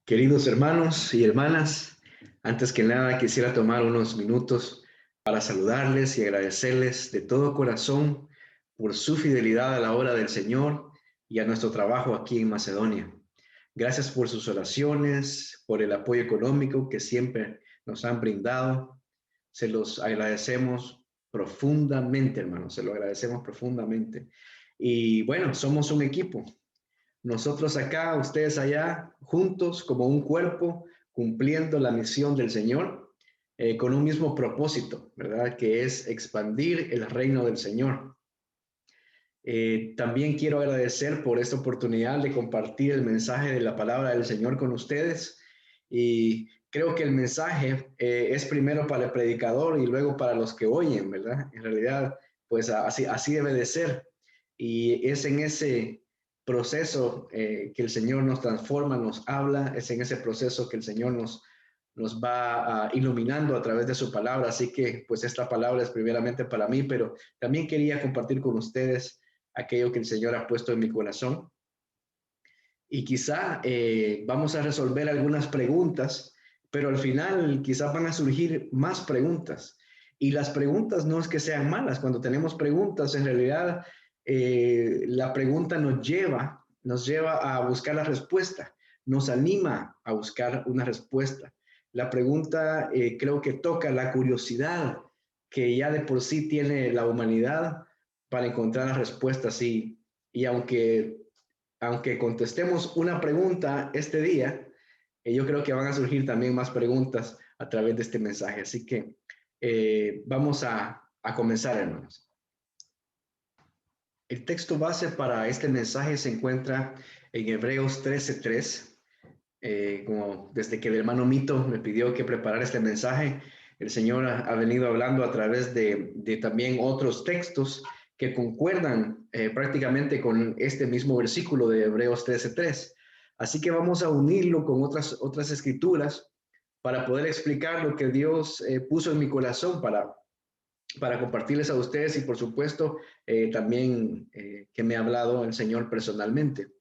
Queridos hermanos y hermanas, antes que nada quisiera tomar unos minutos para saludarles y agradecerles de todo corazón por su fidelidad a la obra del Señor y a nuestro trabajo aquí en Macedonia. Gracias por sus oraciones, por el apoyo económico que siempre nos han brindado. Se los agradecemos profundamente, hermanos, se lo agradecemos profundamente. Y bueno, somos un equipo. Nosotros acá, ustedes allá, juntos como un cuerpo, cumpliendo la misión del Señor, con un mismo propósito, ¿verdad? Que es expandir el reino del Señor. También quiero agradecer por esta oportunidad de compartir el mensaje de la palabra del Señor con ustedes. Y creo que el mensaje es primero para el predicador y luego para los que oyen, ¿verdad? En realidad, pues así debe de ser. Y es en ese proceso que el Señor nos transforma, nos habla, es en ese proceso que el Señor nos va iluminando a través de su palabra. Así que, pues esta palabra es primeramente para mí, pero también quería compartir con ustedes aquello que el Señor ha puesto en mi corazón. Y quizá vamos a resolver algunas preguntas, pero al final quizás van a surgir más preguntas. Y las preguntas no es que sean malas. Cuando tenemos preguntas, en realidad la pregunta nos lleva a buscar la respuesta, nos anima a buscar una respuesta. La pregunta creo que toca la curiosidad que ya de por sí tiene la humanidad para encontrar las respuestas. Y aunque contestemos una pregunta este día, yo creo que van a surgir también más preguntas a través de este mensaje. Así que vamos a comenzar, hermanos. El texto base para este mensaje se encuentra en Hebreos 13:3. Como desde que el hermano Mito me pidió que preparara este mensaje, el Señor ha venido hablando a través de también otros textos que concuerdan prácticamente con este mismo versículo de Hebreos 13:3. Así que vamos a unirlo con otras escrituras para poder explicar lo que Dios puso en mi corazón para compartirles a ustedes y por supuesto también que me ha hablado el Señor personalmente.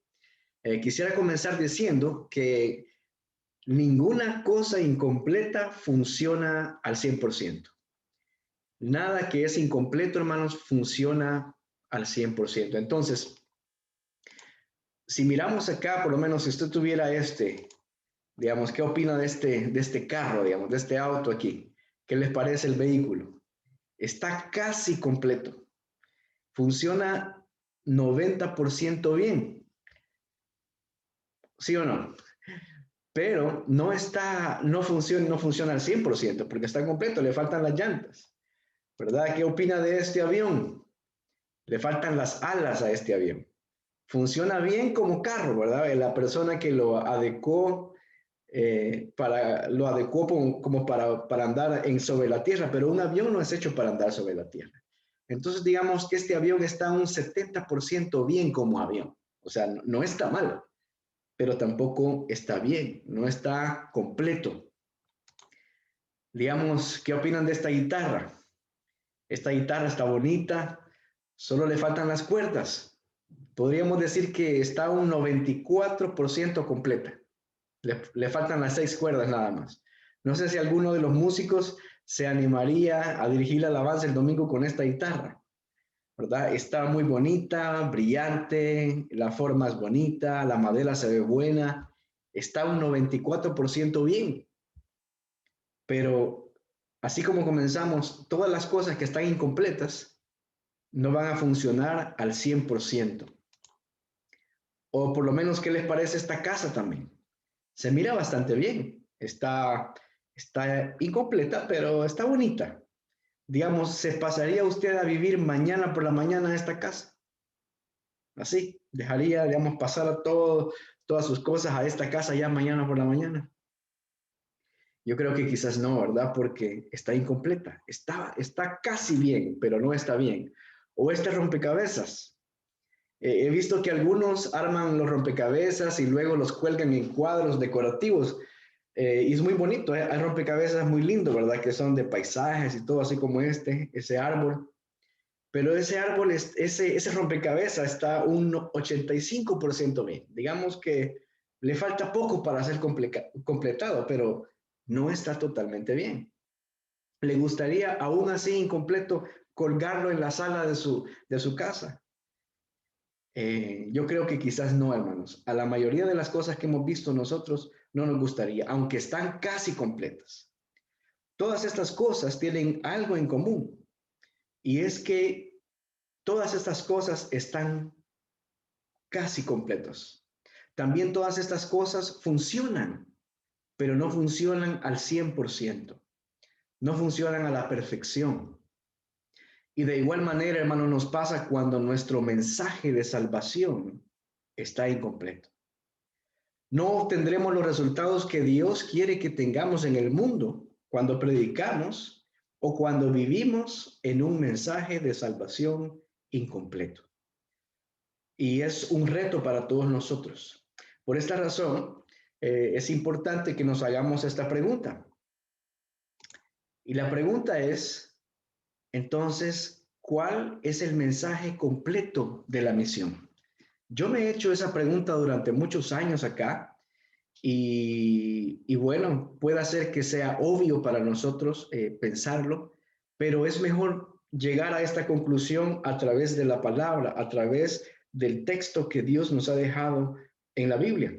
Quisiera comenzar diciendo que ninguna cosa incompleta funciona al 100%. Nada que es incompleto, hermanos, funciona al 100%. Entonces, si miramos acá, por lo menos si usted tuviera digamos, ¿qué opina de este carro, digamos, de este auto aquí? ¿Qué les parece el vehículo? Está casi completo. Funciona 90% bien. ¿Sí o no? Pero no funciona al 100% porque está completo, le faltan las llantas, ¿verdad? ¿Qué opina de este avión? Le faltan las alas a este avión. Funciona bien como carro, ¿verdad? La persona que lo adecuó, como para andar sobre la tierra, pero un avión no es hecho para andar sobre la tierra. Entonces, digamos que este avión está un 70% bien como avión. O sea, no está mal, pero tampoco está bien, no está completo. Digamos, ¿qué opinan de esta guitarra? Esta guitarra está bonita, solo le faltan las cuerdas. Podríamos decir que está un 94% completa. Le faltan las 6 cuerdas nada más. No sé si alguno de los músicos se animaría a dirigir la alabanza el domingo con esta guitarra, ¿verdad? Está muy bonita, brillante, la forma es bonita, la madera se ve buena, está un 94% bien, pero así como comenzamos, todas las cosas que están incompletas no van a funcionar al 100%. O por lo menos, ¿qué les parece esta casa también? Se mira bastante bien, está incompleta, pero está bonita. Digamos, ¿se pasaría usted a vivir mañana por la mañana a esta casa? Así, dejaría, digamos, pasar todas sus cosas a esta casa ya mañana por la mañana. Yo creo que quizás no, ¿verdad? Porque está incompleta. Está casi bien, pero no está bien. O este rompecabezas. He visto que algunos arman los rompecabezas y luego los cuelgan en cuadros decorativos. Y es muy bonito, ¿eh? Hay rompecabezas muy lindos, ¿verdad? Que son de paisajes y todo, así como ese árbol. Pero ese árbol, ese rompecabezas está un 85% bien. Digamos que Le falta poco para ser completado, pero no está totalmente bien. ¿Le gustaría, aún así incompleto, colgarlo en la sala de su casa? Yo creo que quizás no, hermanos. A la mayoría de las cosas que hemos visto nosotros no nos gustaría, aunque están casi completas. Todas estas cosas tienen algo en común, y es que todas estas cosas están casi completas. También todas estas cosas funcionan, pero no funcionan al 100%. No funcionan a la perfección. Y de igual manera, hermano, nos pasa cuando nuestro mensaje de salvación está incompleto. No obtendremos los resultados que Dios quiere que tengamos en el mundo cuando predicamos o cuando vivimos en un mensaje de salvación incompleto. Y es un reto para todos nosotros. Por esta razón, es importante que nos hagamos esta pregunta. Y la pregunta es, entonces, ¿cuál es el mensaje completo de la misión? Yo me he hecho esa pregunta durante muchos años acá y bueno, puede ser que sea obvio para nosotros pensarlo, pero es mejor llegar a esta conclusión a través de la palabra, a través del texto que Dios nos ha dejado en la Biblia.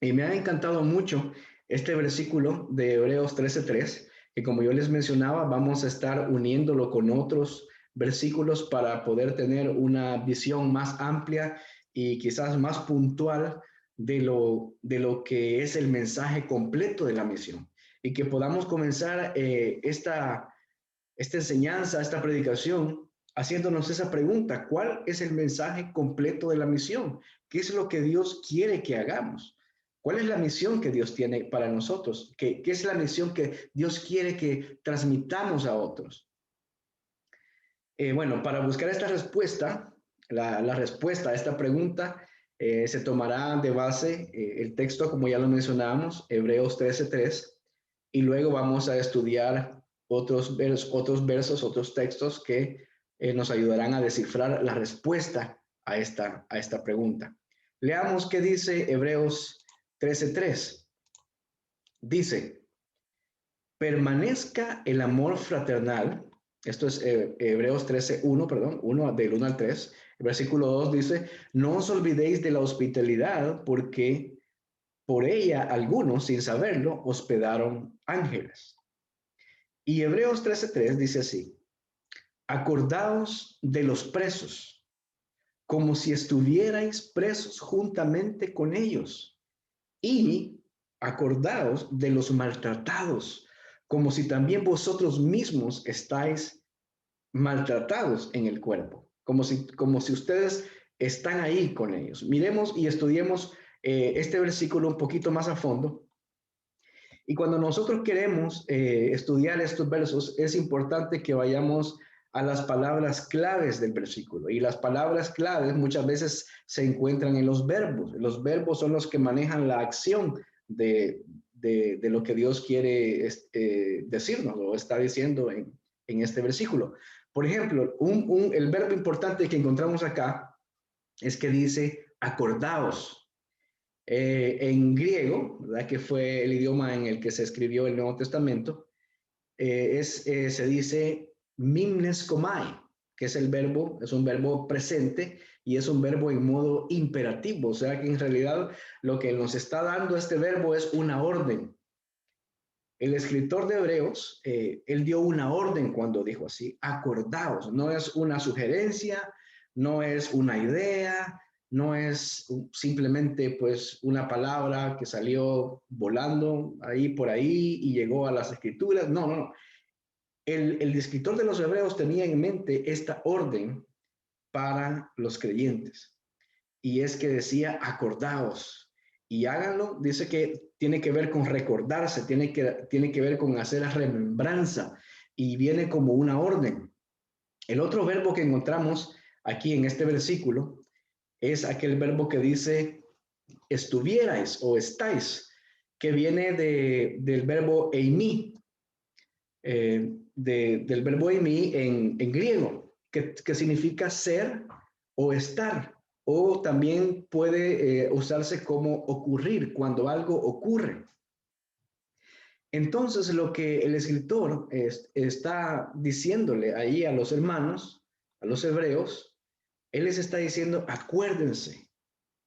Y me ha encantado mucho este versículo de Hebreos 13:3, que como yo les mencionaba, vamos a estar uniéndolo con otros versículos para poder tener una visión más amplia y quizás más puntual de lo que es el mensaje completo de la misión. Y que podamos comenzar esta enseñanza, esta predicación, haciéndonos esa pregunta: ¿cuál es el mensaje completo de la misión? ¿Qué es lo que Dios quiere que hagamos? ¿Cuál es la misión que Dios tiene para nosotros? ¿Qué es la misión que Dios quiere que transmitamos a otros? Bueno, para buscar esta respuesta, la respuesta a esta pregunta, se tomará de base el texto, como ya lo mencionábamos, Hebreos 13:3, y luego vamos a estudiar otros versos, otros textos que nos ayudarán a descifrar la respuesta a esta pregunta. Leamos qué dice Hebreos 13:3. Dice: permanezca el amor fraternal. Esto es Hebreos 13:1, perdón, 1 del 1 al 3. El versículo 2 dice: no os olvidéis de la hospitalidad, porque por ella algunos, sin saberlo, hospedaron ángeles. Y Hebreos 13:3 dice así: acordaos de los presos, como si estuvierais presos juntamente con ellos, y acordaos de los maltratados, como si también vosotros mismos estáis maltratados en el cuerpo, como si ustedes están ahí con ellos. Miremos y estudiemos este versículo un poquito más a fondo. Y cuando nosotros queremos estudiar estos versos, es importante que vayamos a las palabras claves del versículo. Y las palabras claves muchas veces se encuentran en los verbos. Los verbos son los que manejan la acción de lo que Dios quiere decirnos o está diciendo en este versículo. Por ejemplo, el verbo importante que encontramos acá es que dice acordaos. En griego, ¿verdad? Que fue el idioma en el que se escribió el Nuevo Testamento, se dice mimneskomai, que es es un verbo presente y es un verbo en modo imperativo, o sea que en realidad lo que nos está dando este verbo es una orden. El escritor de Hebreos, él dio una orden cuando dijo así: acordaos. No es una sugerencia, no es una idea, no es simplemente pues una palabra que salió volando ahí por ahí y llegó a las escrituras. No, no, no. El escritor de los Hebreos tenía en mente esta orden para los creyentes. Y es que decía: acordaos y háganlo. Dice que tiene que ver con recordarse, tiene que ver con hacer remembranza y viene como una orden. El otro verbo que encontramos aquí en este versículo es aquel verbo que dice estuvierais o estáis, que viene del verbo eimi, del verbo eimi en griego, que significa ser o estar. o también puede usarse como ocurrir, cuando algo ocurre. Entonces, lo que el escritor está diciéndole ahí a los hermanos, a los hebreos, él les está diciendo, acuérdense,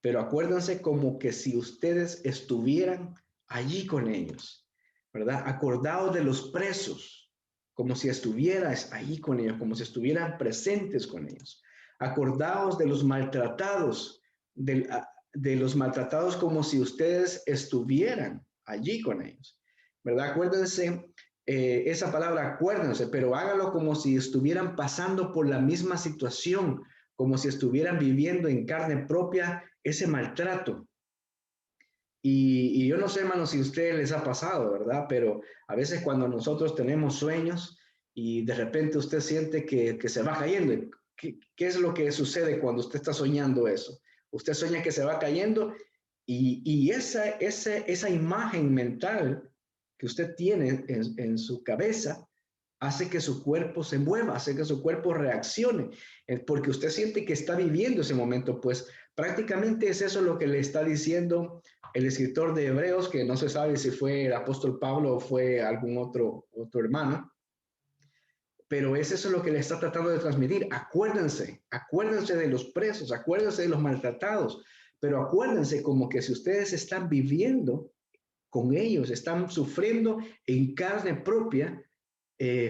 pero acuérdense como que si ustedes estuvieran allí con ellos, ¿verdad? Acordaos de los presos, como si estuvieras allí con ellos, como si estuvieran presentes con ellos. Acordaos de los maltratados, de los maltratados como si ustedes estuvieran allí con ellos, ¿verdad? Acuérdense, esa palabra acuérdense, pero hágalo como si estuvieran pasando por la misma situación, como si estuvieran viviendo en carne propia ese maltrato. Y yo no sé, hermano, si a ustedes les ha pasado, ¿verdad? Pero a veces cuando nosotros tenemos sueños y de repente usted siente que se va cayendo, ¿qué es lo que sucede cuando usted está soñando eso? Usted sueña que se va cayendo y esa imagen mental que usted tiene en su cabeza hace que su cuerpo se mueva, hace que su cuerpo reaccione, porque usted siente que está viviendo ese momento, pues prácticamente es eso lo que le está diciendo el escritor de Hebreos, que no se sabe si fue el apóstol Pablo o fue algún otro hermano, pero es eso lo que le está tratando de transmitir. Acuérdense de los presos, acuérdense de los maltratados, pero acuérdense como que si ustedes están viviendo con ellos, están sufriendo en carne propia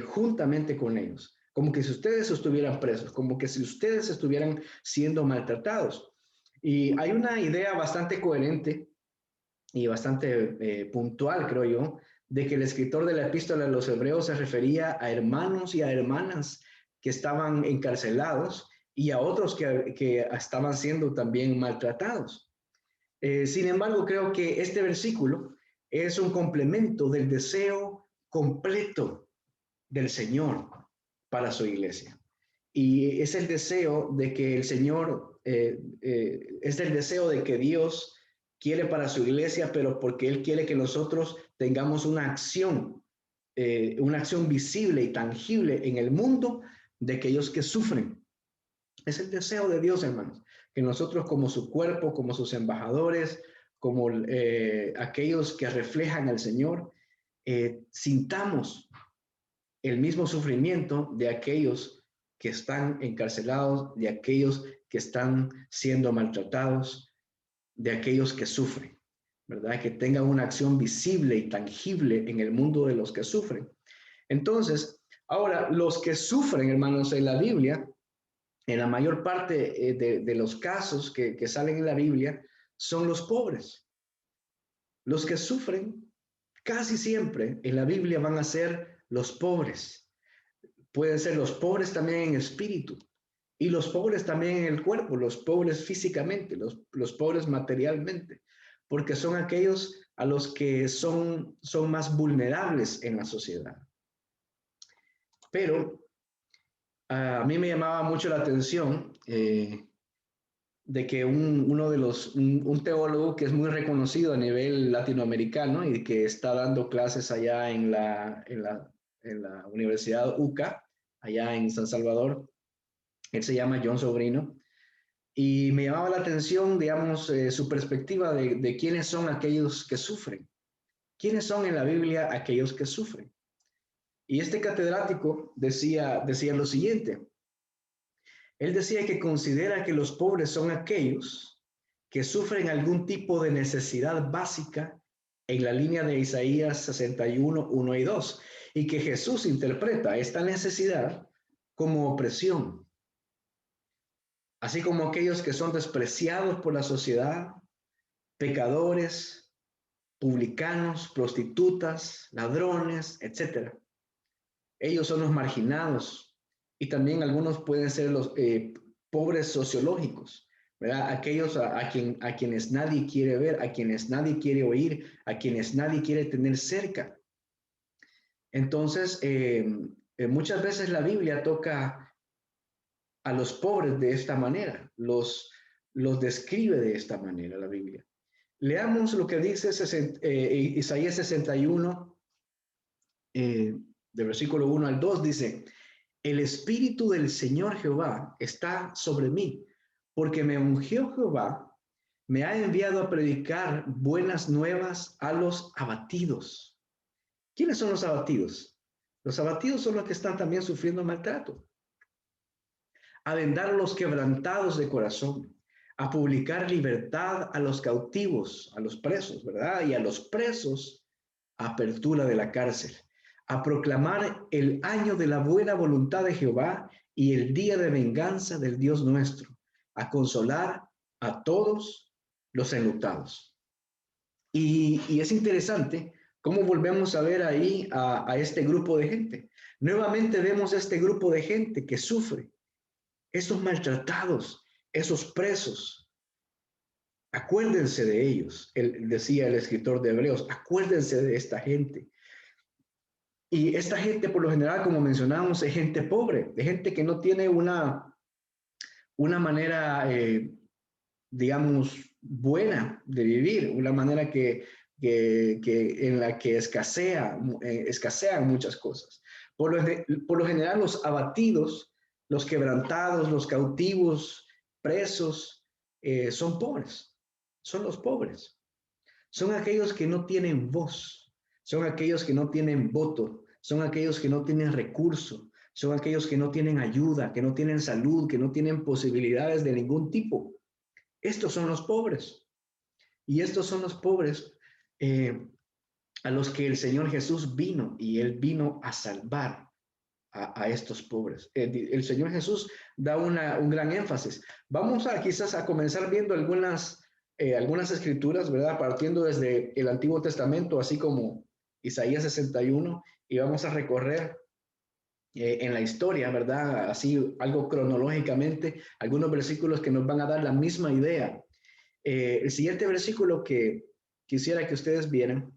juntamente con ellos, como que si ustedes estuvieran presos, como que si ustedes estuvieran siendo maltratados. Y hay una idea bastante coherente y bastante puntual, creo yo, de que el escritor de la epístola de los Hebreos se refería a hermanos y a hermanas que estaban encarcelados y a otros que estaban siendo también maltratados. Sin embargo, creo que este versículo es un complemento del deseo completo del Señor para su iglesia. Y es el deseo de que el Señor, es el deseo de que Dios quiere para su iglesia, pero porque Él quiere que nosotros tengamos una acción visible y tangible en el mundo de aquellos que sufren. Es el deseo de Dios, hermanos, que nosotros como su cuerpo, como sus embajadores, como aquellos que reflejan al Señor, sintamos el mismo sufrimiento de aquellos que están encarcelados, de aquellos que están siendo maltratados, de aquellos que sufren, ¿verdad? Que tengan una acción visible y tangible en el mundo de los que sufren. Entonces, ahora, los que sufren, hermanos, en la Biblia, en la mayor parte de los casos que salen en la Biblia, son los pobres. Los que sufren casi siempre en la Biblia van a ser los pobres. Pueden ser los pobres también en espíritu y los pobres también en el cuerpo, los pobres físicamente, los pobres materialmente, porque son aquellos a los que son más vulnerables en la sociedad. Pero a mí me llamaba mucho la atención de que un teólogo que es muy reconocido a nivel latinoamericano y que está dando clases allá en la Universidad UCA, allá en San Salvador, él se llama John Sobrino, y me llamaba la atención, digamos, su perspectiva de quiénes son aquellos que sufren, quiénes son en la Biblia aquellos que sufren. Y este catedrático decía lo siguiente, él decía que considera que los pobres son aquellos que sufren algún tipo de necesidad básica en la línea de Isaías 61, 1 y 2, y que Jesús interpreta esta necesidad como opresión, así como aquellos que son despreciados por la sociedad, pecadores, publicanos, prostitutas, ladrones, etc. Ellos son los marginados y también algunos pueden ser los pobres sociológicos, ¿verdad? Aquellos a quienes nadie quiere ver, a quienes nadie quiere oír, a quienes nadie quiere tener cerca. Entonces, muchas veces la Biblia toca a los pobres de esta manera, los describe de esta manera la Biblia. Leamos lo que dice Isaías 61, de versículo 1 al 2, dice, el Espíritu del Señor Jehová está sobre mí, porque me ungió Jehová, me ha enviado a predicar buenas nuevas a los abatidos. ¿Quiénes son los abatidos? Los abatidos son los que están también sufriendo maltrato. A vendar a los quebrantados de corazón, a publicar libertad a los cautivos, a los presos, ¿verdad? Y a los presos, apertura de la cárcel, a proclamar el año de la buena voluntad de Jehová y el día de venganza del Dios nuestro, a consolar a todos los enlutados. Y es interesante cómo volvemos a ver ahí a este grupo de gente. Nuevamente vemos este grupo de gente que sufre, esos maltratados, esos presos. Acuérdense de ellos, decía el escritor de Hebreos, acuérdense de esta gente. Y esta gente, por lo general, como mencionamos, es gente pobre, de gente que no tiene una manera, digamos, buena de vivir, una manera que en la que escasean muchas cosas. Por lo general, los abatidos, los quebrantados, los cautivos, presos, son pobres, son los pobres. Son aquellos que no tienen voz, son aquellos que no tienen voto, son aquellos que no tienen recurso, son aquellos que no tienen ayuda, que no tienen salud, que no tienen posibilidades de ningún tipo. Estos son los pobres. Y estos son los pobres a los que el Señor Jesús vino, y Él vino a salvar a estos pobres. El Señor Jesús da un gran énfasis. Vamos quizás a comenzar viendo algunas escrituras, ¿verdad? Partiendo desde el Antiguo Testamento, así como Isaías 61, y vamos a recorrer en la historia, ¿verdad? Así algo cronológicamente, algunos versículos que nos van a dar la misma idea. El siguiente versículo que quisiera que ustedes vieran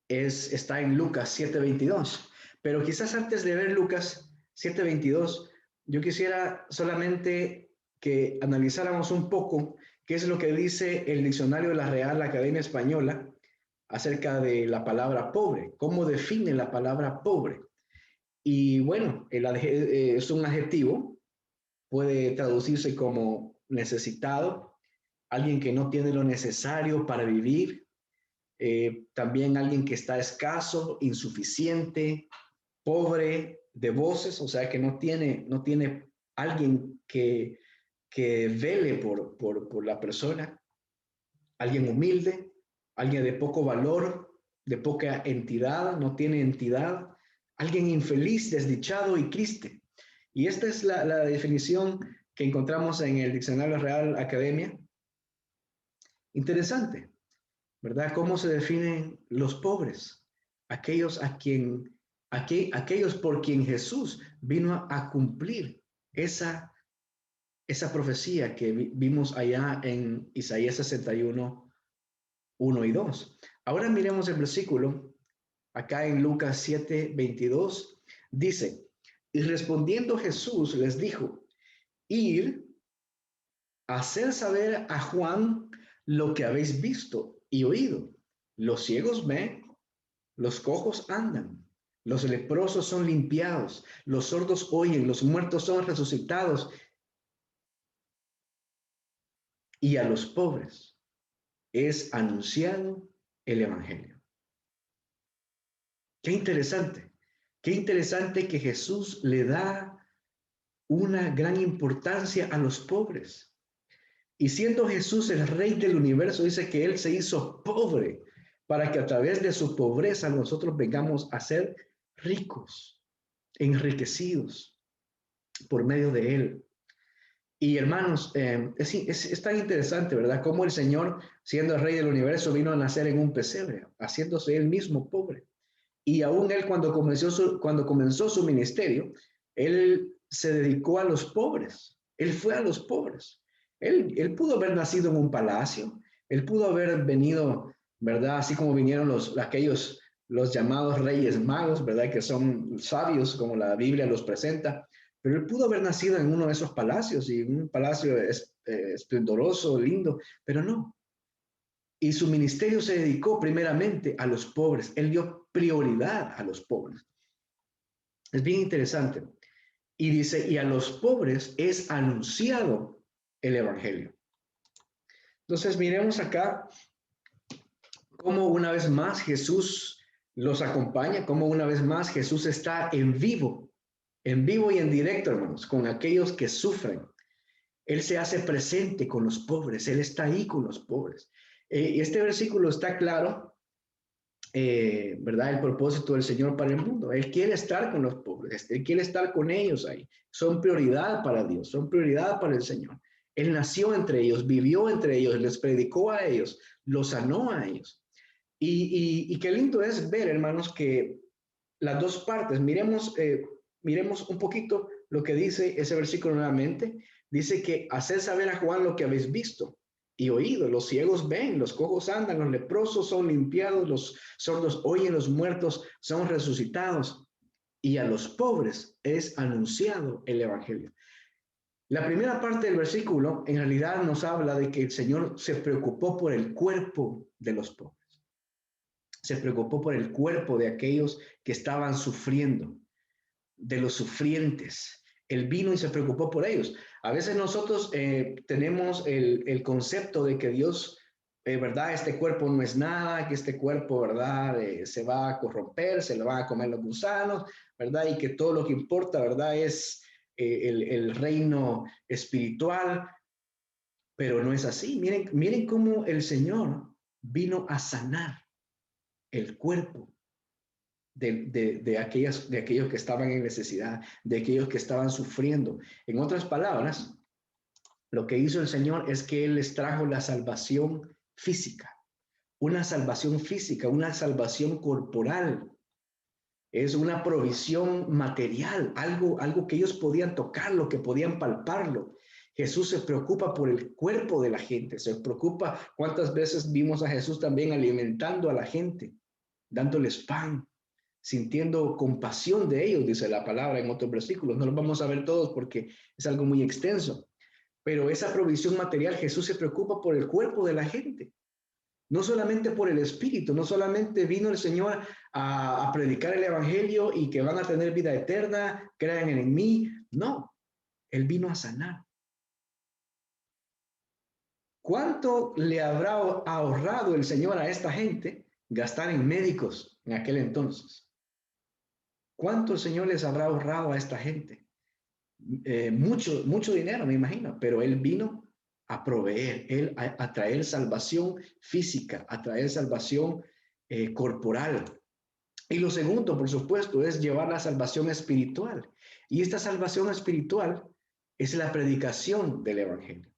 está en Lucas 7:22. Pero quizás antes de ver Lucas 7:22, yo quisiera solamente que analizáramos un poco qué es lo que dice el diccionario de la Real Academia Española acerca de la palabra pobre, cómo define la palabra pobre. Y bueno, es un adjetivo, puede traducirse como necesitado, alguien que no tiene lo necesario para vivir, también alguien que está escaso, insuficiente, pobre de voces, o sea que no tiene alguien que vele por la persona, alguien humilde, alguien de poco valor, de poca entidad, no tiene entidad, alguien infeliz, desdichado y triste. Y esta es la definición que encontramos en el Diccionario Real Academia. Interesante, ¿verdad? ¿Cómo se definen los pobres? Aquellos aquellos por quien Jesús vino a cumplir esa profecía que vimos allá en Isaías 61, 1 y 2. Ahora miremos el versículo, acá en Lucas 7:22, dice, y respondiendo Jesús les dijo, ir a hacer saber a Juan lo que habéis visto y oído. Los ciegos ven, los cojos andan, los leprosos son limpiados, los sordos oyen, los muertos son resucitados, y a los pobres es anunciado el evangelio. Qué interesante que Jesús le da una gran importancia a los pobres. Y siendo Jesús el rey del universo, dice que Él se hizo pobre para que a través de su pobreza nosotros vengamos a ser ricos, enriquecidos por medio de Él. Y hermanos, es tan interesante, ¿verdad? Cómo el Señor, siendo el rey del universo, vino a nacer en un pesebre, haciéndose Él mismo pobre. Y aún Él cuando comenzó su ministerio, Él se dedicó a los pobres. Él fue a los pobres. Él pudo haber nacido en un palacio, Él pudo haber venido, ¿verdad? Así como vinieron los llamados reyes magos, ¿verdad? Que son sabios, como la Biblia los presenta. Pero Él pudo haber nacido en uno de esos palacios, y un palacio esplendoroso, lindo, pero no. Y su ministerio se dedicó primeramente a los pobres. Él dio prioridad a los pobres. Es bien interesante. Y dice, y a los pobres es anunciado el evangelio. Entonces miremos acá cómo una vez más Jesús los acompaña, cómo una vez más Jesús está en vivo y en directo, hermanos, con aquellos que sufren. Él se hace presente con los pobres, Él está ahí con los pobres. Y este versículo está claro, ¿verdad? El propósito del Señor para el mundo. Él quiere estar con los pobres, Él quiere estar con ellos ahí. Son prioridad para Dios, son prioridad para el Señor. Él nació entre ellos, vivió entre ellos, les predicó a ellos, los sanó a ellos. Y qué lindo es ver, hermanos, que las dos partes, miremos un poquito lo que dice ese versículo nuevamente. Dice que haced saber a Juan lo que habéis visto y oído. Los ciegos ven, los cojos andan, los leprosos son limpiados, los sordos oyen, los muertos son resucitados. Y a los pobres es anunciado el evangelio. La primera parte del versículo en realidad nos habla de que el Señor se preocupó por el cuerpo de los pobres. Se preocupó por el cuerpo de aquellos que estaban sufriendo, de los sufrientes. Él vino y se preocupó por ellos. A veces nosotros tenemos el concepto de que Dios, ¿verdad? Este cuerpo no es nada, que este cuerpo, ¿verdad? Se va a corromper, se lo van a comer los gusanos, ¿verdad? Y que todo lo que importa, ¿verdad? Es el reino espiritual, pero no es así. Miren cómo el Señor vino a sanar el cuerpo de aquellos que estaban en necesidad, de aquellos que estaban sufriendo. En otras palabras, lo que hizo el Señor es que Él les trajo la salvación física, una salvación corporal. Es una provisión material, algo que ellos podían tocarlo, que podían palparlo. Jesús se preocupa por el cuerpo de la gente, se preocupa. ¿Cuántas veces vimos a Jesús también alimentando a la gente, dándoles pan, sintiendo compasión de ellos, dice la palabra en otros versículos? No los vamos a ver todos porque es algo muy extenso, pero esa provisión material, Jesús se preocupa por el cuerpo de la gente, no solamente por el espíritu. No solamente vino el Señor a predicar el evangelio y que van a tener vida eterna, crean en mí. No, Él vino a sanar. ¿Cuánto le habrá ahorrado el Señor a esta gente gastar en médicos en aquel entonces? ¿Cuánto el Señor les habrá ahorrado a esta gente? Mucho dinero, me imagino, pero Él vino a proveer, a traer salvación física, a traer salvación corporal. Y lo segundo, por supuesto, es llevar la salvación espiritual. Y esta salvación espiritual es la predicación del evangelio,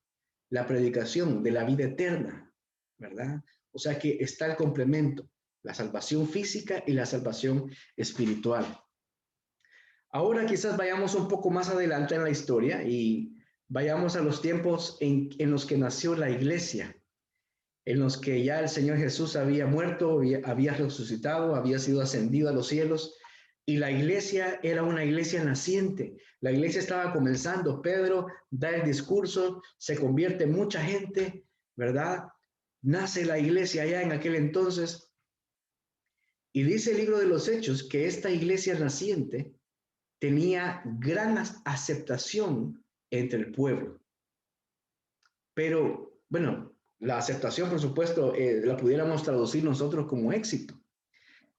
la predicación de la vida eterna, ¿verdad? O sea que está el complemento, la salvación física y la salvación espiritual. Ahora quizás vayamos un poco más adelante en la historia y vayamos a los tiempos en los que nació la iglesia, en los que ya el Señor Jesús había muerto, había resucitado, había sido ascendido a los cielos, y la iglesia era una iglesia naciente. La iglesia estaba comenzando. Pedro da el discurso, se convierte mucha gente, ¿verdad? Nace la iglesia allá en aquel entonces, y dice el libro de los Hechos que esta iglesia naciente tenía gran aceptación entre el pueblo. Pero, bueno, la aceptación, por supuesto, la pudiéramos traducir nosotros como éxito.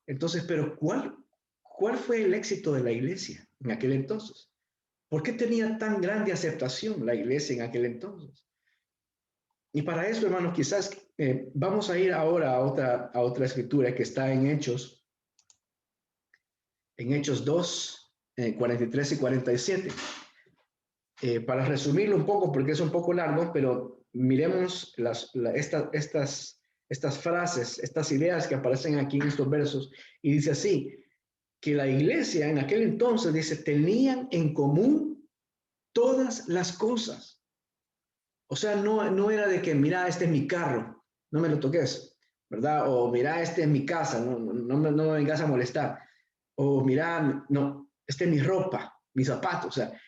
Entonces, pero ¿cuál fue el éxito de la iglesia en aquel entonces? ¿Por qué tenía tan grande aceptación la iglesia en aquel entonces? Y para eso, hermanos, quizás vamos a ir ahora a otra escritura que está en Hechos 2, 43 y 47. Para resumirlo un poco, porque es un poco largo, pero miremos estas frases, estas ideas que aparecen aquí en estos versos. Y dice así, que la iglesia en aquel entonces, dice, tenían en común todas las cosas. O sea, no era de que, mira, este es mi carro, no me lo toques, ¿verdad? O mira, este es mi casa, no me vengas a molestar. O mira, no, este es mi ropa, mis zapatos. O sea,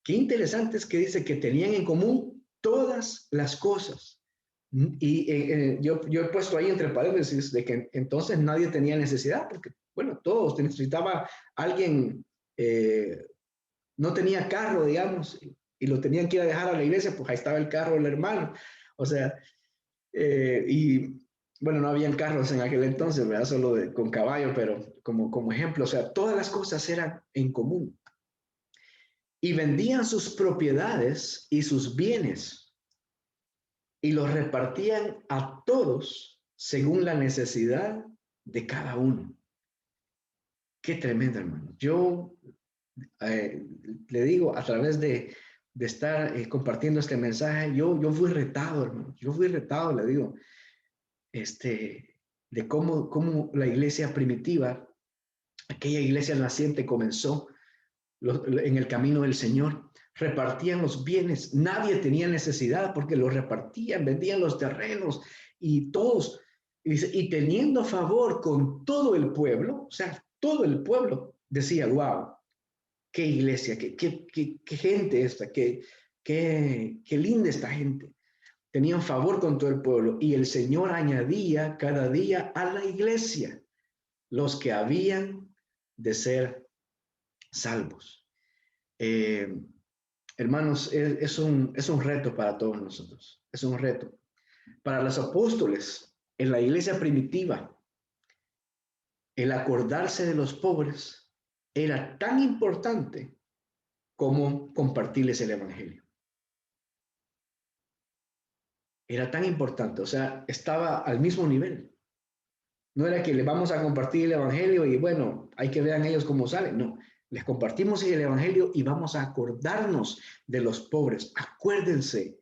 qué interesante es que dice que tenían en común todas las cosas. Y yo he puesto ahí entre paréntesis de que entonces nadie tenía necesidad, porque, bueno, todos necesitaba alguien, no tenía carro, digamos, y lo tenían que ir a dejar a la iglesia, pues ahí estaba el carro del hermano. O sea, y bueno, no habían carros en aquel entonces, ¿verdad? Solo con caballo, pero como ejemplo, o sea, todas las cosas eran en común. Y vendían sus propiedades y sus bienes y los repartían a todos según la necesidad de cada uno. Qué tremendo, hermano. Yo le digo, a través de estar compartiendo este mensaje, yo fui retado, hermano. Yo fui retado, le digo, de cómo la iglesia primitiva, aquella iglesia naciente, comenzó en el camino del Señor. Repartían los bienes, nadie tenía necesidad porque los repartían, vendían los terrenos y todos, y teniendo favor con todo el pueblo, o sea, todo el pueblo decía, wow, qué iglesia, qué gente esta, qué linda esta gente. Tenían favor con todo el pueblo y el Señor añadía cada día a la iglesia los que habían de ser salvos. Hermanos, es un reto para todos nosotros, es un reto. Para los apóstoles en la iglesia primitiva, el acordarse de los pobres era tan importante como compartirles el evangelio. Era tan importante, o sea, estaba al mismo nivel. No era que le vamos a compartir el evangelio y bueno, hay que vean ellos cómo salen. No, les compartimos el evangelio y vamos a acordarnos de los pobres. Acuérdense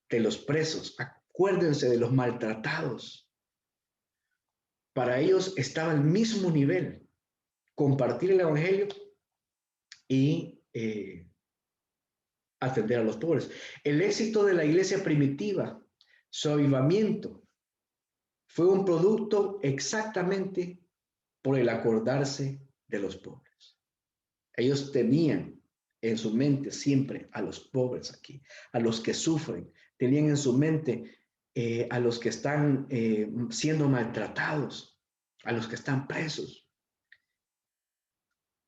de los presos, acuérdense de los maltratados. Para ellos estaba al mismo nivel compartir el evangelio y atender a los pobres. El éxito de la iglesia primitiva, su avivamiento, fue un producto exactamente por el acordarse de los pobres. Ellos tenían en su mente siempre a los pobres aquí, a los que sufren, tenían en su mente a los que están siendo maltratados, a los que están presos.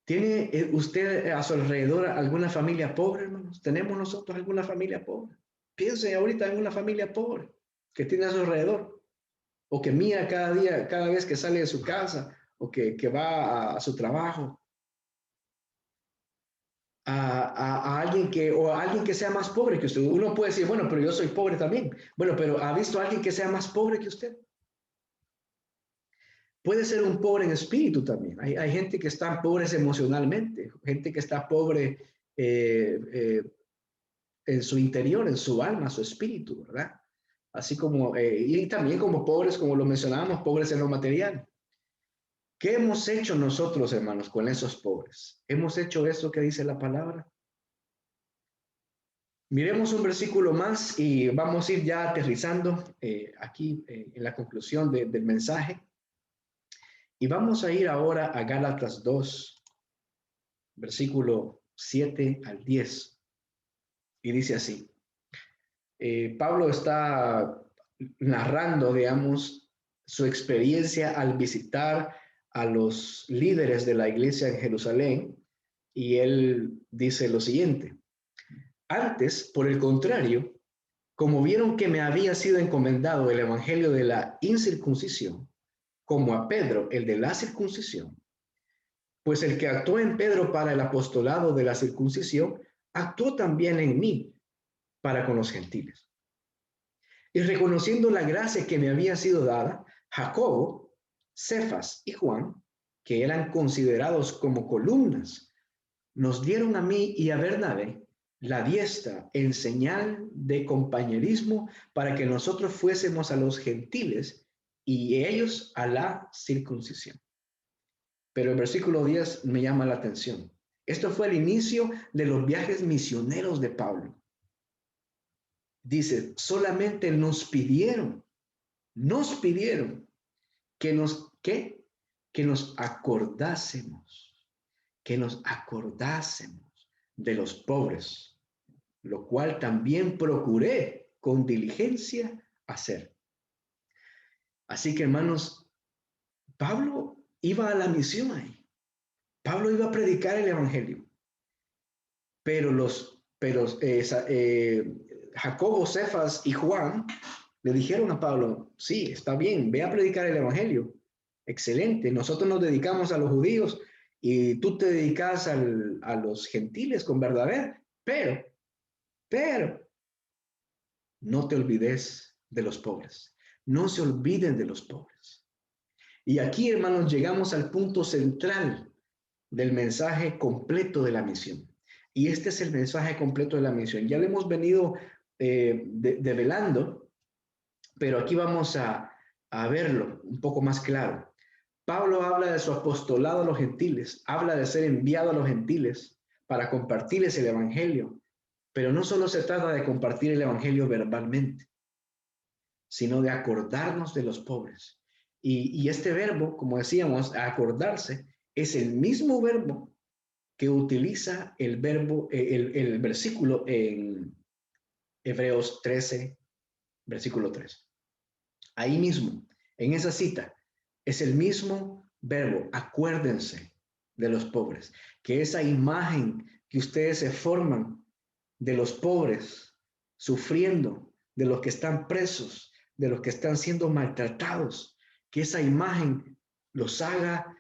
¿Tiene usted a su alrededor alguna familia pobre, hermanos? ¿Tenemos nosotros alguna familia pobre? Piense ahorita en una familia pobre que tiene a su alrededor o que mira cada día, cada vez que sale de su casa o que va a su trabajo. A alguien o a alguien que sea más pobre que usted. Uno puede decir, bueno, pero yo soy pobre también. Bueno, pero ¿ha visto a alguien que sea más pobre que usted? Puede ser un pobre en espíritu también. Hay gente que está pobres emocionalmente, gente que está pobre en su interior, en su alma, su espíritu, ¿verdad? Así como, y también como pobres, como lo mencionábamos, pobres en lo material. ¿Qué hemos hecho nosotros, hermanos, con esos pobres? ¿Hemos hecho eso que dice la palabra? Miremos un versículo más y vamos a ir ya aterrizando aquí en la conclusión del mensaje. Y vamos a ir ahora a Gálatas 2, versículo 7 al 10. Y dice así, Pablo está narrando, digamos, su experiencia al visitar a los líderes de la iglesia en Jerusalén. Y él dice lo siguiente, antes, por el contrario, como vieron que me había sido encomendado el evangelio de la incircuncisión, como a Pedro el de la circuncisión, pues el que actuó en Pedro para el apostolado de la circuncisión, actuó también en mí para con los gentiles. Y reconociendo la gracia que me había sido dada, Jacobo, Cefas y Juan, que eran considerados como columnas, nos dieron a mí y a Bernabé la diestra en señal de compañerismo para que nosotros fuésemos a los gentiles y ellos a la circuncisión. Pero el versículo 10 me llama la atención. Esto fue el inicio de los viajes misioneros de Pablo. Dice, solamente nos pidieron ¿qué? Que nos acordásemos, de los pobres, lo cual también procuré con diligencia hacer. Así que, hermanos, Pablo iba a la misión ahí. Pablo iba a predicar el evangelio. pero Jacobo, Cefas y Juan le dijeron a Pablo, sí, está bien, ve a predicar el evangelio. Excelente, nosotros nos dedicamos a los judíos y tú te dedicas a los gentiles con verdad, pero no te olvides de los pobres. No se olviden de los pobres. Y aquí, hermanos, llegamos al punto central del mensaje completo de la misión. Y este es el mensaje completo de la misión. Ya lo hemos venido develando, pero aquí vamos a verlo un poco más claro. Pablo habla de su apostolado a los gentiles, habla de ser enviado a los gentiles para compartirles el evangelio, pero no solo se trata de compartir el evangelio verbalmente, sino de acordarnos de los pobres. Y este verbo, como decíamos, acordarse, es el mismo verbo que utiliza el verbo, el versículo en Hebreos 13, versículo 3. Ahí mismo, en esa cita, es el mismo verbo, acuérdense de los pobres, que esa imagen que ustedes se forman de los pobres sufriendo, de los que están presos, de los que están siendo maltratados, que esa imagen los haga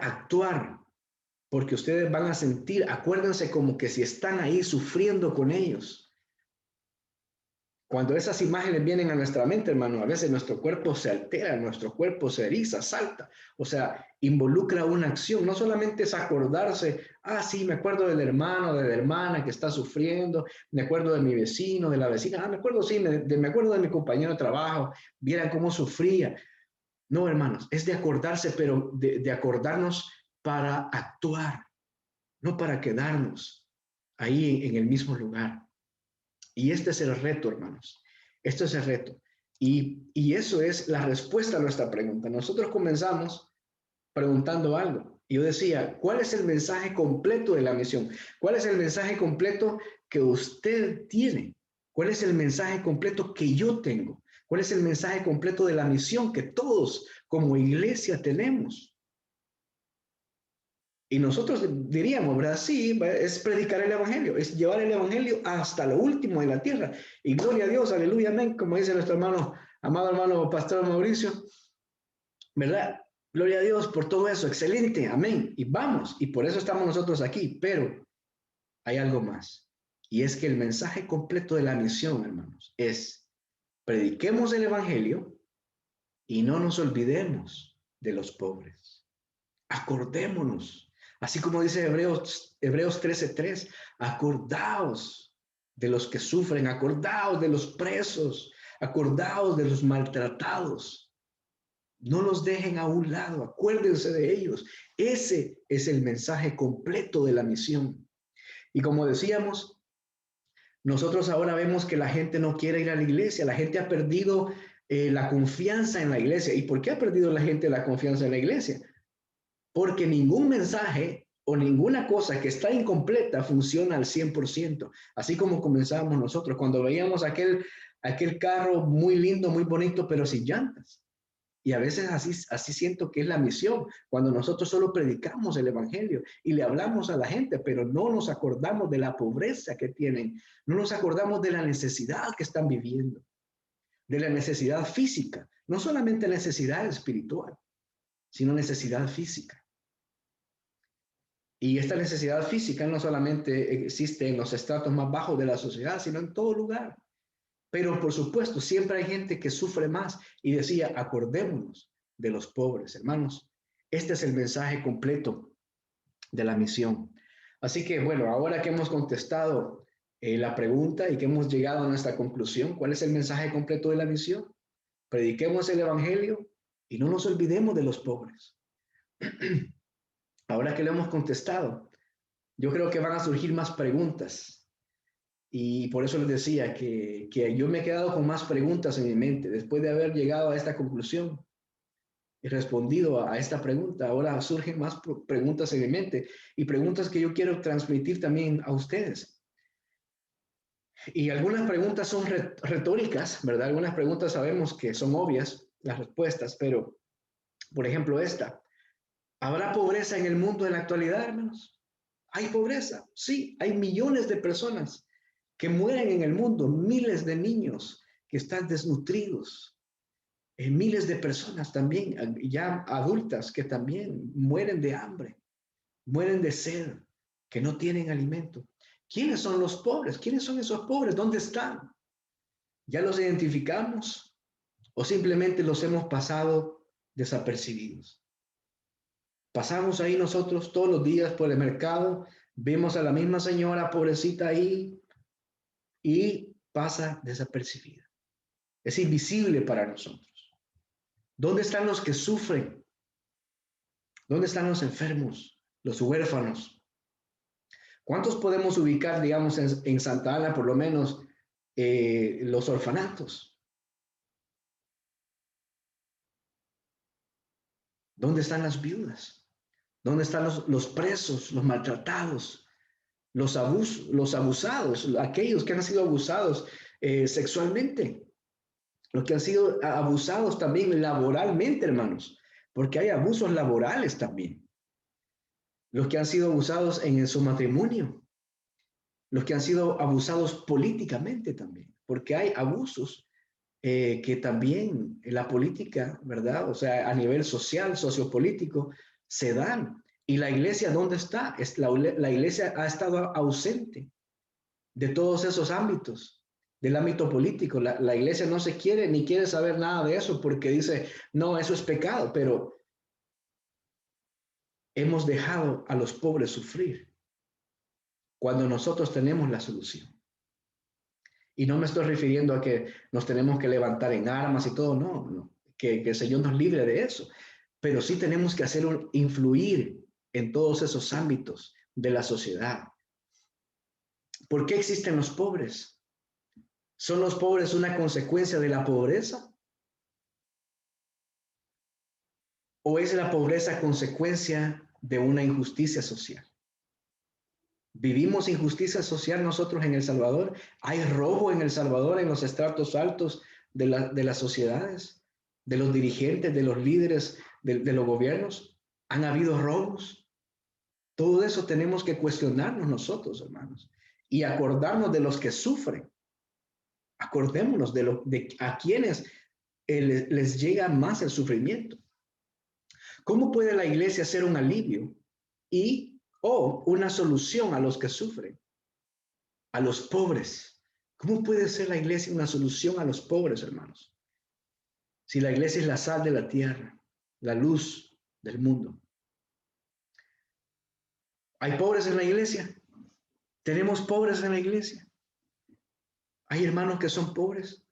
actuar, porque ustedes van a sentir, acuérdense como que si están ahí sufriendo con ellos. Cuando esas imágenes vienen a nuestra mente, hermano, a veces nuestro cuerpo se altera, nuestro cuerpo se eriza, salta. O sea, involucra una acción. No solamente es acordarse, sí, me acuerdo del hermano, de la hermana que está sufriendo, me acuerdo de mi vecino, de la vecina, me acuerdo, sí, me acuerdo de mi compañero de trabajo, vieran cómo sufría. No, hermanos, es de acordarse, pero de acordarnos para actuar, no para quedarnos ahí en el mismo lugar. Y este es el reto, hermanos. Esto es el reto. Y eso es la respuesta a nuestra pregunta. Nosotros comenzamos preguntando algo. Y yo decía, ¿cuál es el mensaje completo de la misión? ¿Cuál es el mensaje completo que usted tiene? ¿Cuál es el mensaje completo que yo tengo? ¿Cuál es el mensaje completo de la misión que todos como iglesia tenemos? Y nosotros diríamos, ¿verdad? Sí, es predicar el evangelio, es llevar el evangelio hasta lo último de la tierra. Y gloria a Dios, aleluya, amén, como dice nuestro hermano, amado hermano Pastor Mauricio, ¿verdad? Gloria a Dios por todo eso, excelente, amén. Y vamos, y por eso estamos nosotros aquí, pero hay algo más. Y es que el mensaje completo de la misión, hermanos, es prediquemos el evangelio y no nos olvidemos de los pobres. Acordémonos, así como dice Hebreos 13:3, acordaos de los que sufren, acordaos de los presos, acordaos de los maltratados. No los dejen a un lado, acuérdense de ellos. Ese es el mensaje completo de la misión. Y como decíamos, nosotros ahora vemos que la gente no quiere ir a la iglesia, la gente ha perdido la confianza en la iglesia. ¿Y por qué ha perdido la gente la confianza en la iglesia? Porque ningún mensaje o ninguna cosa que está incompleta funciona al 100%. Así como comenzábamos nosotros cuando veíamos aquel carro muy lindo, muy bonito, pero sin llantas. Y a veces así siento que es la misión, cuando nosotros solo predicamos el evangelio y le hablamos a la gente, pero no nos acordamos de la pobreza que tienen, no nos acordamos de la necesidad que están viviendo, de la necesidad física, no solamente necesidad espiritual, sino necesidad física. Y esta necesidad física no solamente existe en los estratos más bajos de la sociedad, sino en todo lugar. Pero por supuesto, siempre hay gente que sufre más y decía, acordémonos de los pobres, hermanos. Este es el mensaje completo de la misión. Así que bueno, ahora que hemos contestado la pregunta y que hemos llegado a nuestra conclusión, ¿cuál es el mensaje completo de la misión? Prediquemos el evangelio y no nos olvidemos de los pobres. Ahora que lo hemos contestado, yo creo que van a surgir más preguntas. Y por eso les decía que yo me he quedado con más preguntas en mi mente. Después de haber llegado a esta conclusión y respondido a esta pregunta, ahora surgen más preguntas en mi mente y preguntas que yo quiero transmitir también a ustedes. Y algunas preguntas son retóricas, ¿verdad? Algunas preguntas sabemos que son obvias las respuestas, pero, por ejemplo, esta. ¿Habrá pobreza en el mundo en la actualidad, hermanos? ¿Hay pobreza? Sí, hay millones de personas que mueren en el mundo, miles de niños que están desnutridos, miles de personas también, ya adultas, que también mueren de hambre, mueren de sed, que no tienen alimento. ¿Quiénes son los pobres? ¿Quiénes son esos pobres? ¿Dónde están? ¿Ya los identificamos o simplemente los hemos pasado desapercibidos? Pasamos ahí nosotros todos los días por el mercado, vemos a la misma señora pobrecita ahí y pasa desapercibida. Es invisible para nosotros. ¿Dónde están los que sufren? ¿Dónde están los enfermos, los huérfanos? ¿Cuántos podemos ubicar, digamos, en Santa Ana, por lo menos, los orfanatos? ¿Dónde están las viudas? ¿Dónde están los presos, los maltratados, los abusados, aquellos que han sido abusados sexualmente, los que han sido abusados también laboralmente, hermanos, porque hay abusos laborales también, los que han sido abusados en su matrimonio, los que han sido abusados políticamente también, porque hay abusos que también en la política, ¿verdad? O sea, a nivel social, sociopolítico, se dan. ¿Y la iglesia dónde está? La iglesia ha estado ausente de todos esos ámbitos, del ámbito político. La iglesia no se quiere ni quiere saber nada de eso porque dice, no, eso es pecado, pero hemos dejado a los pobres sufrir cuando nosotros tenemos la solución. Y no me estoy refiriendo a que nos tenemos que levantar en armas y todo, no, no, que el Señor nos libre de eso, pero sí tenemos que influir en todos esos ámbitos de la sociedad. ¿Por qué existen los pobres? ¿Son los pobres una consecuencia de la pobreza? ¿O es la pobreza consecuencia de una injusticia social? ¿Vivimos injusticia social nosotros en El Salvador? ¿Hay robo en El Salvador en los estratos altos de las sociedades, de los dirigentes, de los líderes, de los gobiernos? ¿Han habido robos? Todo eso tenemos que cuestionarnos nosotros, hermanos, y acordarnos de los que sufren. Acordémonos de a quienes les llega más el sufrimiento. ¿Cómo puede la iglesia ser un alivio o una solución a los que sufren, a los pobres? ¿Cómo puede ser la iglesia una solución a los pobres, hermanos? Si la iglesia es la sal de la tierra, la luz del mundo. ¿Hay pobres en la iglesia? ¿Tenemos pobres en la iglesia? ¿Hay hermanos que son pobres?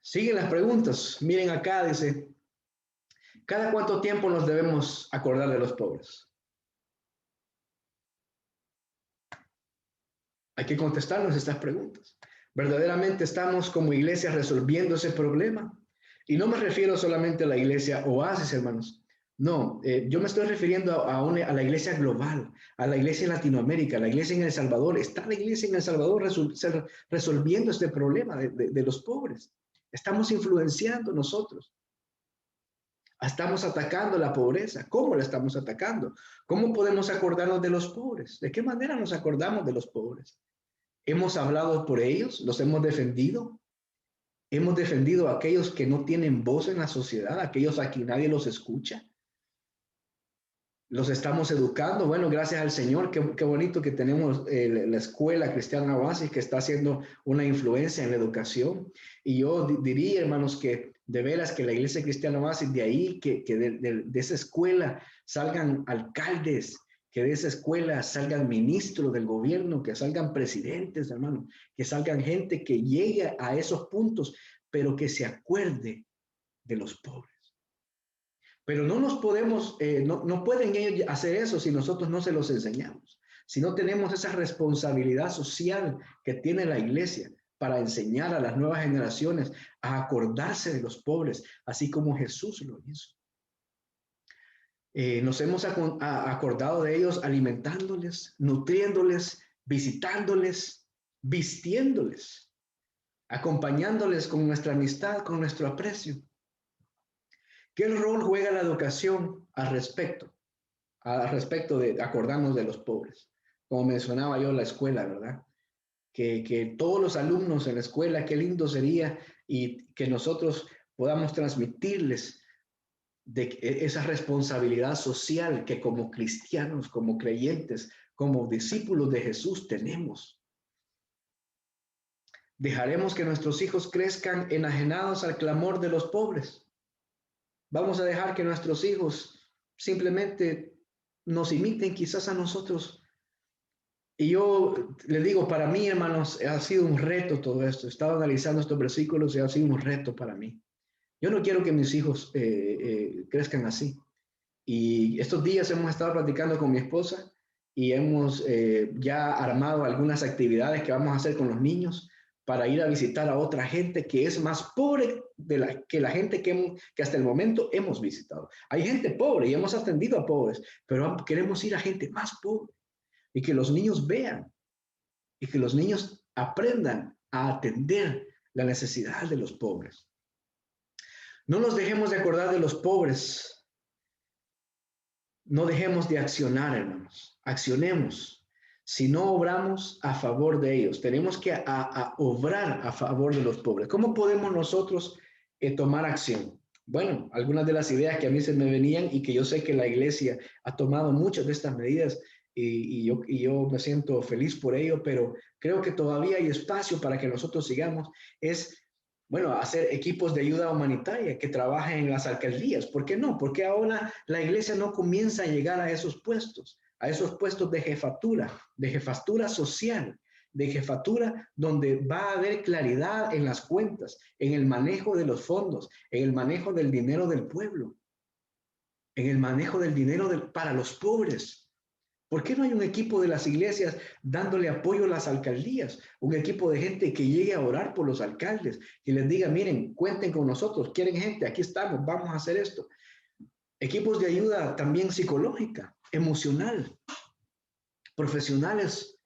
Siguen las preguntas. Miren acá, dice, ¿cada cuánto tiempo nos debemos acordar de los pobres? Hay que contestarnos estas preguntas. ¿Verdaderamente estamos como iglesia resolviendo ese problema? Y no me refiero solamente a la iglesia Oasis, hermanos. No, yo me estoy refiriendo a la iglesia global, a la iglesia en Latinoamérica, a la iglesia en El Salvador. ¿Está la iglesia en El Salvador resolviendo este problema de los pobres? Estamos influenciando nosotros. Estamos atacando la pobreza. ¿Cómo la estamos atacando? ¿Cómo podemos acordarnos de los pobres? ¿De qué manera nos acordamos de los pobres? ¿Hemos hablado por ellos? ¿Los hemos defendido? ¿Hemos defendido a aquellos que no tienen voz en la sociedad? ¿Aquellos a quien nadie los escucha? ¿Los estamos educando? Bueno, gracias al Señor, qué bonito que tenemos la escuela cristiana Oasis que está haciendo una influencia en la educación. Y yo diría, hermanos, que de veras que la iglesia cristiana Oasis, de ahí, que de esa escuela salgan alcaldes, que de esa escuela salgan ministros del gobierno, que salgan presidentes, hermano, que salgan gente que llegue a esos puntos, pero que se acuerde de los pobres. Pero no nos podemos, no pueden ellos hacer eso si nosotros no se los enseñamos. Si no tenemos esa responsabilidad social que tiene la iglesia para enseñar a las nuevas generaciones a acordarse de los pobres, así como Jesús lo hizo. Nos hemos acordado de ellos alimentándoles, nutriéndoles, visitándoles, vistiéndoles, acompañándoles con nuestra amistad, con nuestro aprecio. ¿Qué rol juega la educación al respecto? al respecto de acordarnos de los pobres. Como mencionaba yo, la escuela, ¿verdad? Que todos los alumnos en la escuela, qué lindo sería y que nosotros podamos transmitirles de esa responsabilidad social que como cristianos, como creyentes, como discípulos de Jesús tenemos. Dejaremos que nuestros hijos crezcan enajenados al clamor de los pobres. Vamos a dejar que nuestros hijos simplemente nos imiten quizás a nosotros. Y yo les digo, para mí, hermanos, ha sido un reto todo esto. Estaba analizando estos versículos y ha sido un reto para mí. Yo no quiero que mis hijos crezcan así. Y estos días hemos estado platicando con mi esposa y hemos ya armado algunas actividades que vamos a hacer con los niños para ir a visitar a otra gente que es más pobre que la gente que hasta el momento hemos visitado. Hay gente pobre y hemos atendido a pobres, pero queremos ir a gente más pobre y que los niños vean y que los niños aprendan a atender la necesidad de los pobres. No nos dejemos de acordar de los pobres. No dejemos de accionar, hermanos. Accionemos. Si no obramos a favor de ellos, tenemos que obrar a favor de los pobres. ¿Cómo podemos nosotros tomar acción? Bueno, algunas de las ideas que a mí se me venían y que yo sé que la iglesia ha tomado muchas de estas medidas y yo me siento feliz por ello, pero creo que todavía hay espacio para que nosotros sigamos, es bueno, hacer equipos de ayuda humanitaria que trabajen en las alcaldías. ¿Por qué no? Porque ahora la iglesia no comienza a llegar a esos puestos de jefatura social, de jefatura donde va a haber claridad en las cuentas, en el manejo de los fondos, en el manejo del dinero del pueblo, en el manejo del dinero para los pobres. ¿Por qué no hay un equipo de las iglesias dándole apoyo a las alcaldías? Un equipo de gente que llegue a orar por los alcaldes y les diga, miren, cuenten con nosotros, quieren gente, aquí estamos, vamos a hacer esto. Equipos de ayuda también psicológica, emocional, profesionales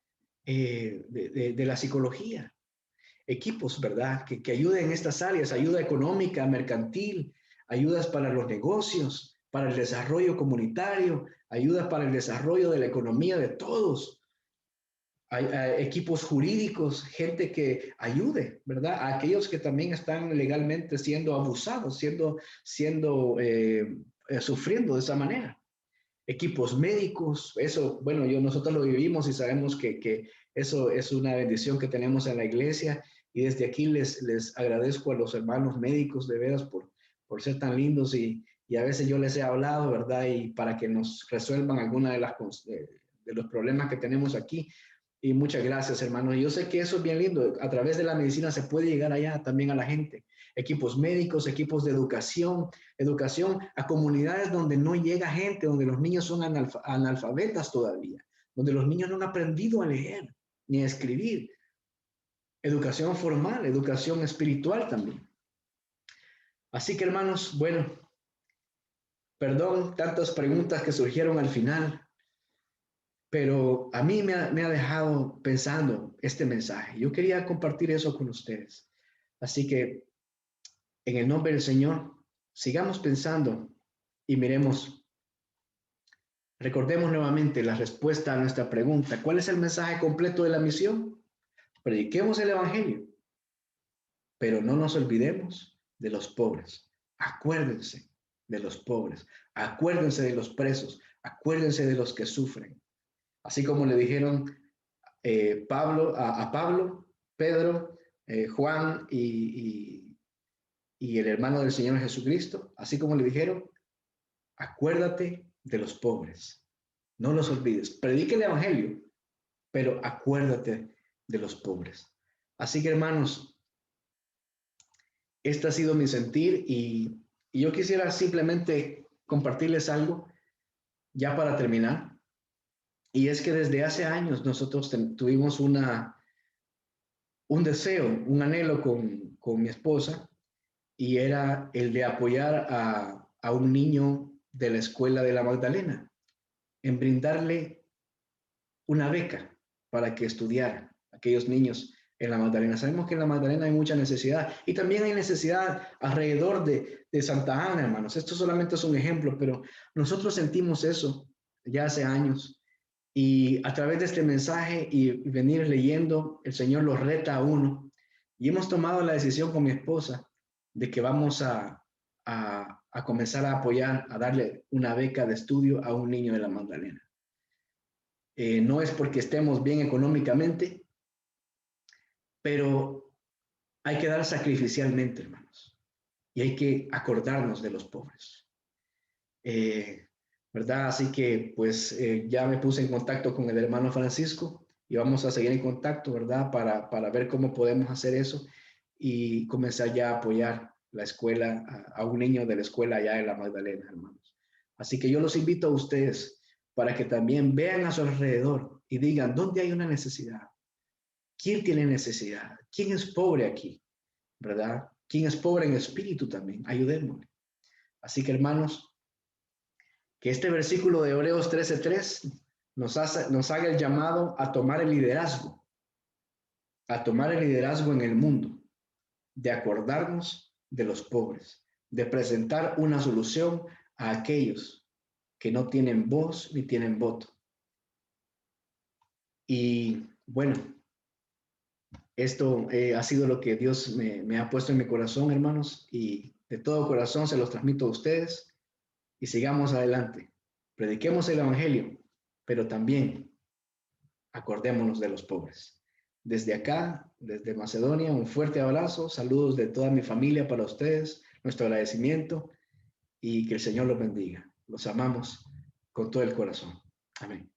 de la psicología. Equipos, ¿verdad? Que ayuden en estas áreas, ayuda económica, mercantil, ayudas para los negocios, para el desarrollo comunitario, ayuda para el desarrollo de la economía de todos. Hay equipos jurídicos, gente que ayude, ¿verdad? A aquellos que también están legalmente siendo abusados, sufriendo de esa manera. Equipos médicos, eso, bueno, nosotros lo vivimos y sabemos que eso es una bendición que tenemos en la iglesia y desde aquí les agradezco a los hermanos médicos de veras por ser tan lindos y a veces yo les he hablado, ¿verdad? Y para que nos resuelvan alguna de los problemas que tenemos aquí. Y muchas gracias, hermanos. Yo sé que eso es bien lindo. A través de la medicina se puede llegar allá también a la gente. Equipos médicos, equipos de educación a comunidades donde no llega gente, donde los niños son analfabetas todavía, donde los niños no han aprendido a leer ni a escribir. Educación formal, educación espiritual también. Así que, hermanos, bueno, perdón tantas preguntas que surgieron al final, pero a mí me ha dejado pensando este mensaje. Yo quería compartir eso con ustedes. Así que, en el nombre del Señor, sigamos pensando y miremos, recordemos nuevamente la respuesta a nuestra pregunta. ¿Cuál es el mensaje completo de la misión? Prediquemos el Evangelio, pero no nos olvidemos de los pobres. Acuérdense de los pobres, acuérdense de los presos, acuérdense de los que sufren. Así como le dijeron a Pablo, Pedro, Juan y el hermano del Señor Jesucristo, así como le dijeron, acuérdate de los pobres, no los olvides, predique el Evangelio, pero acuérdate de los pobres. Así que, hermanos, este ha sido mi sentir y yo quisiera simplemente compartirles algo ya para terminar. Y es que desde hace años nosotros tuvimos un deseo, un anhelo con mi esposa y era el de apoyar a un niño de la escuela de la Magdalena, en brindarle una beca para que estudiara aquellos niños en la Magdalena. Sabemos que en la Magdalena hay mucha necesidad y también hay necesidad alrededor de Santa Ana, hermanos. Esto solamente es un ejemplo, pero nosotros sentimos eso ya hace años. Y a través de este mensaje y venir leyendo, el Señor los reta a uno. Y hemos tomado la decisión con mi esposa de que vamos a comenzar a apoyar, a darle una beca de estudio a un niño de la Magdalena. No es porque estemos bien económicamente, pero hay que dar sacrificialmente, hermanos. Y hay que acordarnos de los pobres. Eh, ¿Verdad? Así que pues ya me puse en contacto con el hermano Francisco y vamos a seguir en contacto, ¿verdad? Para ver cómo podemos hacer eso y comenzar ya a apoyar la escuela, a un niño de la escuela allá en la Magdalena, hermanos. Así que yo los invito a ustedes para que también vean a su alrededor y digan, ¿dónde hay una necesidad? ¿Quién tiene necesidad? ¿Quién es pobre aquí? ¿Verdad? ¿Quién es pobre en espíritu también? Ayudémosle. Así que hermanos, que este versículo de Hebreos 13:3 nos haga el llamado a tomar el liderazgo en el mundo, de acordarnos de los pobres, de presentar una solución a aquellos que no tienen voz ni tienen voto. Y bueno, esto ha sido lo que Dios me ha puesto en mi corazón, hermanos, y de todo corazón se los transmito a ustedes y sigamos adelante. Prediquemos el Evangelio, pero también acordémonos de los pobres. Desde acá, desde Macedonia, un fuerte abrazo, saludos de toda mi familia para ustedes, nuestro agradecimiento y que el Señor los bendiga. Los amamos con todo el corazón. Amén.